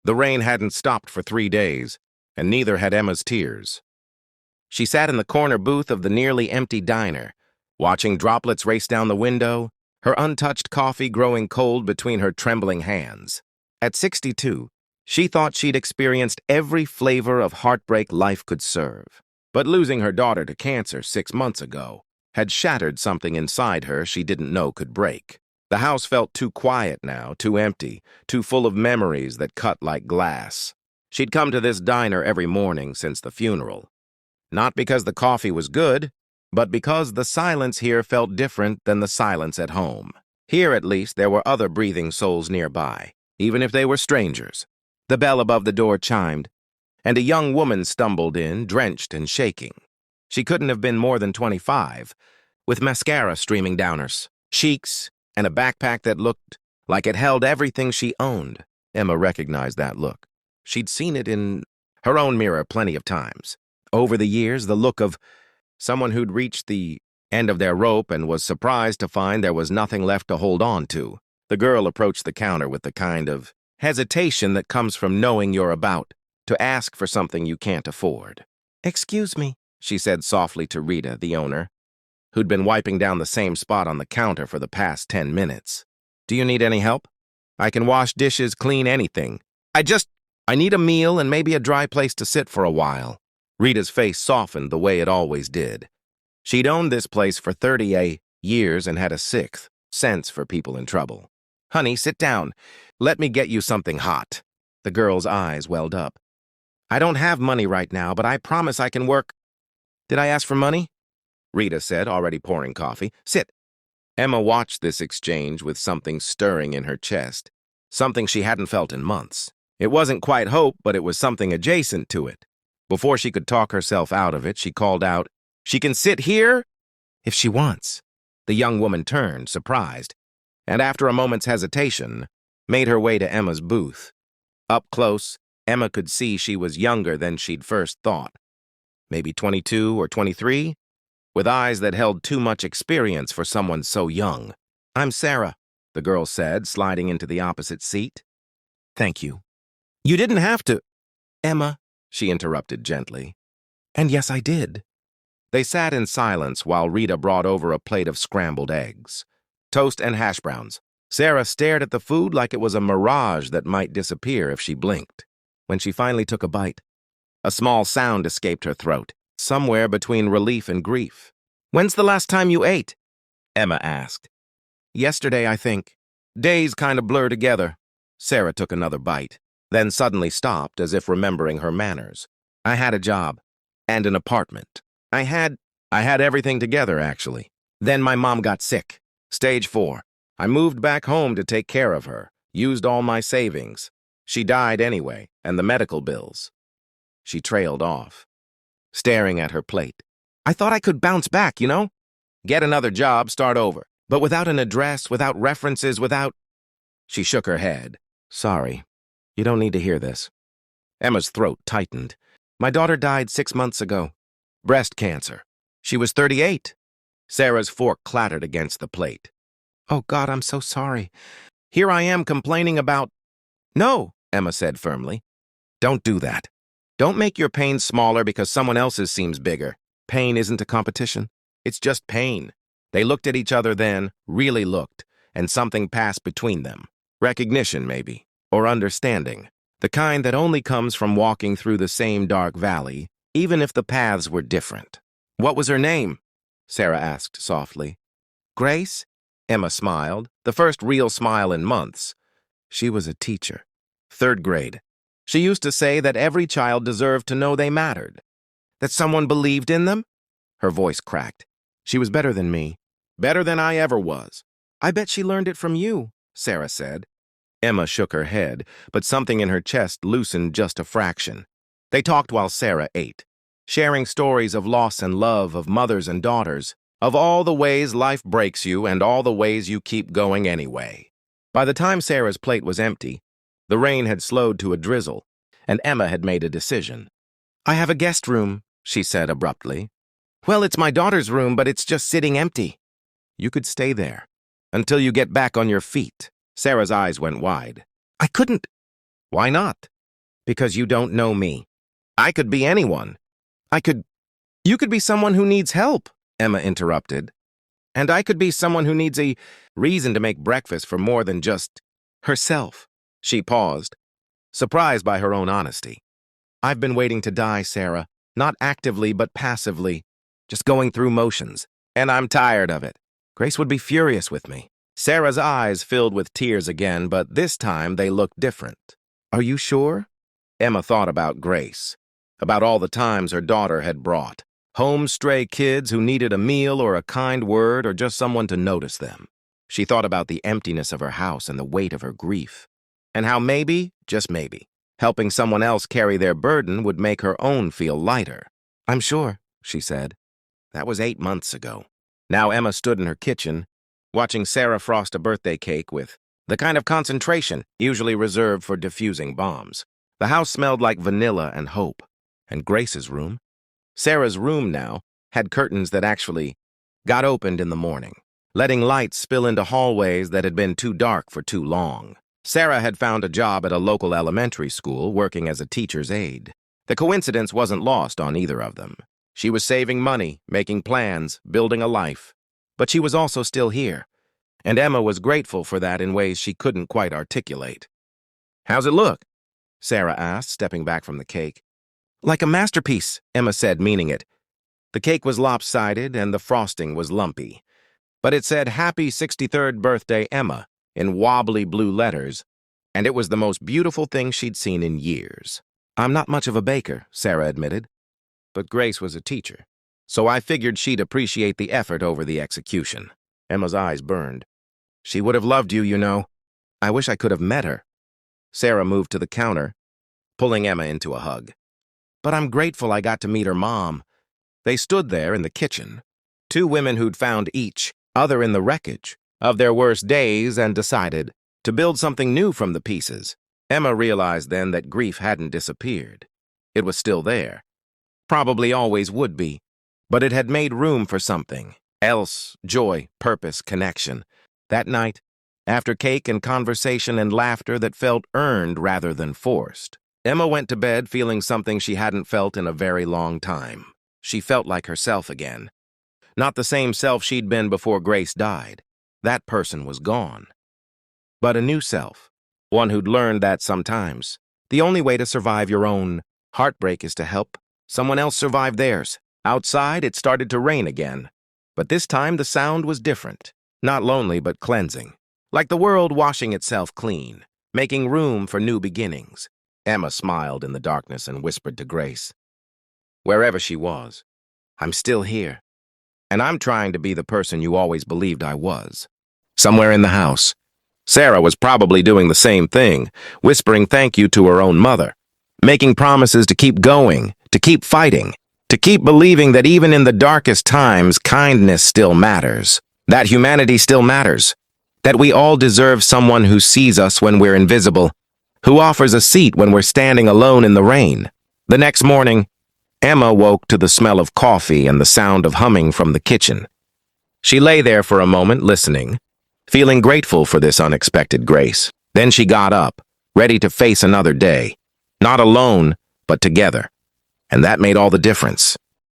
The rain hadn't stopped for 3 days, and neither had Emma's tears. She sat in the corner booth of the nearly empty diner, watching droplets race down the window, her untouched coffee growing cold between her trembling hands. At 62, she thought she'd experienced every flavor of heartbreak life could serve. But losing her daughter to cancer 6 months ago had shattered something inside her she didn't know could break. The house felt too quiet now, too empty, too full of memories that cut like glass. She'd come to this diner every morning since the funeral. Not because the coffee was good, but because the silence here felt different than the silence at home. Here, at least, there were other breathing souls nearby, even if they were strangers. The bell above the door chimed, and a young woman stumbled in, drenched and shaking. She couldn't have been more than 25, with mascara streaming down her cheeks and a backpack that looked like it held everything she owned. Emma recognized that look. She'd seen it in her own mirror plenty of times. Over the years, the look of someone who'd reached the end of their rope and was surprised to find there was nothing left to hold on to. The girl approached the counter with the kind of hesitation that comes from knowing you're about to ask for something you can't afford. "Excuse me," she said softly to Rita, the owner, who'd been wiping down the same spot on the counter for the past 10 minutes. "Do you need any help? I can wash dishes, clean anything. I need a meal and maybe a dry place to sit for a while." Rita's face softened the way it always did. She'd owned this place for 38 years and had a sixth sense for people in trouble. "Honey, sit down. Let me get you something hot." The girl's eyes welled up. "I don't have money right now, but I promise I can work." "Did I ask for money?" Rita said, already pouring coffee. "Sit." Emma watched this exchange with something stirring in her chest, something she hadn't felt in months. It wasn't quite hope, but it was something adjacent to it. Before she could talk herself out of it, she called out, "She can sit here if she wants." The young woman turned, surprised, and after a moment's hesitation, made her way to Emma's booth. Up close, Emma could see she was younger than she'd first thought. Maybe 22 or 23, with eyes that held too much experience for someone so young. "I'm Sarah," the girl said, sliding into the opposite seat. "Thank you." "You didn't have to." "Emma," she interrupted gently. "And yes, I did." They sat in silence while Rita brought over a plate of scrambled eggs, toast and hash browns. Sarah stared at the food like it was a mirage that might disappear if she blinked. When she finally took a bite, a small sound escaped her throat, somewhere between relief and grief. "When's the last time you ate?" Emma asked. "Yesterday, I think." Days kind of blur together. Sarah took another bite, then suddenly stopped as if remembering her manners. "I had a job and an apartment. I had everything together, actually. Then my mom got sick. Stage 4. I moved back home to take care of her, used all my savings. She died anyway, and the medical bills." She trailed off, staring at her plate. "I thought I could bounce back, you know? Get another job, start over. But without an address, without references, without—" She shook her head. "Sorry. You don't need to hear this." Emma's throat tightened. "My daughter died 6 months ago. Breast cancer. She was 38. Sarah's fork clattered against the plate. "Oh, God, I'm so sorry. Here I am complaining about—" "No," Emma said firmly. "Don't do that. Don't make your pain smaller because someone else's seems bigger. Pain isn't a competition. It's just pain." They looked at each other then, really looked, and something passed between them. Recognition, maybe. Or understanding, the kind that only comes from walking through the same dark valley, even if the paths were different. "What was her name?" Sarah asked softly. "Grace?" Emma smiled, the first real smile in months. She was a teacher. 3rd grade. She used to say that every child deserved to know they mattered, that someone believed in them. Her voice cracked. "She was better than me. Better than I ever was." "I bet she learned it from you," Sarah said. Emma shook her head, but something in her chest loosened just a fraction. They talked while Sarah ate, sharing stories of loss and love, of mothers and daughters, of all the ways life breaks you and all the ways you keep going anyway. By the time Sarah's plate was empty, the rain had slowed to a drizzle, and Emma had made a decision. "I have a guest room," she said abruptly. "Well, it's my daughter's room, but it's just sitting empty." "You could stay there until you get back on your feet." Sarah's eyes went wide. "I couldn't." "Why not?" Because you don't know me. I could be anyone. You could be someone who needs help, Emma interrupted. And I could be someone who needs a reason to make breakfast for more than just herself. She paused, surprised by her own honesty. I've been waiting to die, Sarah. Not actively, but passively. Just going through motions. And I'm tired of it. Grace would be furious with me. Sarah's eyes filled with tears again, but this time they looked different. Are you sure? Emma thought about Grace, about all the times her daughter had brought home stray kids who needed a meal or a kind word or just someone to notice them. She thought about the emptiness of her house and the weight of her grief, and how maybe, just maybe, helping someone else carry their burden would make her own feel lighter. I'm sure, she said. That was 8 months ago. Now Emma stood in her kitchen, watching Sarah frost a birthday cake with the kind of concentration usually reserved for diffusing bombs. The house smelled like vanilla and hope. And Grace's room, Sarah's room now, had curtains that actually got opened in the morning, letting light spill into hallways that had been too dark for too long. Sarah had found a job at a local elementary school, working as a teacher's aide. The coincidence wasn't lost on either of them. She was saving money, making plans, building a life. But she was also still here, and Emma was grateful for that in ways she couldn't quite articulate. How's it look? Sarah asked, stepping back from the cake. Like a masterpiece, Emma said, meaning it. The cake was lopsided and the frosting was lumpy. But it said, Happy 63rd Birthday, Emma, in wobbly blue letters, and it was the most beautiful thing she'd seen in years. I'm not much of a baker, Sarah admitted, but Grace was a teacher, so I figured she'd appreciate the effort over the execution. Emma's eyes burned. She would have loved you, you know. I wish I could have met her. Sarah moved to the counter, pulling Emma into a hug. But I'm grateful I got to meet her mom. They stood there in the kitchen, two women who'd found each other in the wreckage of their worst days and decided to build something new from the pieces. Emma realized then that grief hadn't disappeared. It was still there. Probably always would be. But it had made room for something else, joy, purpose, connection. That night, after cake and conversation and laughter that felt earned rather than forced, Emma went to bed feeling something she hadn't felt in a very long time. She felt like herself again. Not the same self she'd been before Grace died. That person was gone. But a new self, one who'd learned that sometimes the only way to survive your own heartbreak is to help someone else survive theirs. Outside, it started to rain again. But this time, the sound was different. Not lonely, but cleansing. Like the world washing itself clean, making room for new beginnings. Emma smiled in the darkness and whispered to Grace, wherever she was, I'm still here. And I'm trying to be the person you always believed I was. Somewhere in the house, Sarah was probably doing the same thing, whispering thank you to her own mother, making promises to keep going, to keep fighting, to keep believing that even in the darkest times, kindness still matters, that humanity still matters, that we all deserve someone who sees us when we're invisible, who offers a seat when we're standing alone in the rain. The next morning, Emma woke to the smell of coffee and the sound of humming from the kitchen. She lay there for a moment, listening, feeling grateful for this unexpected grace. Then she got up, ready to face another day, not alone, but together. And that made all the difference.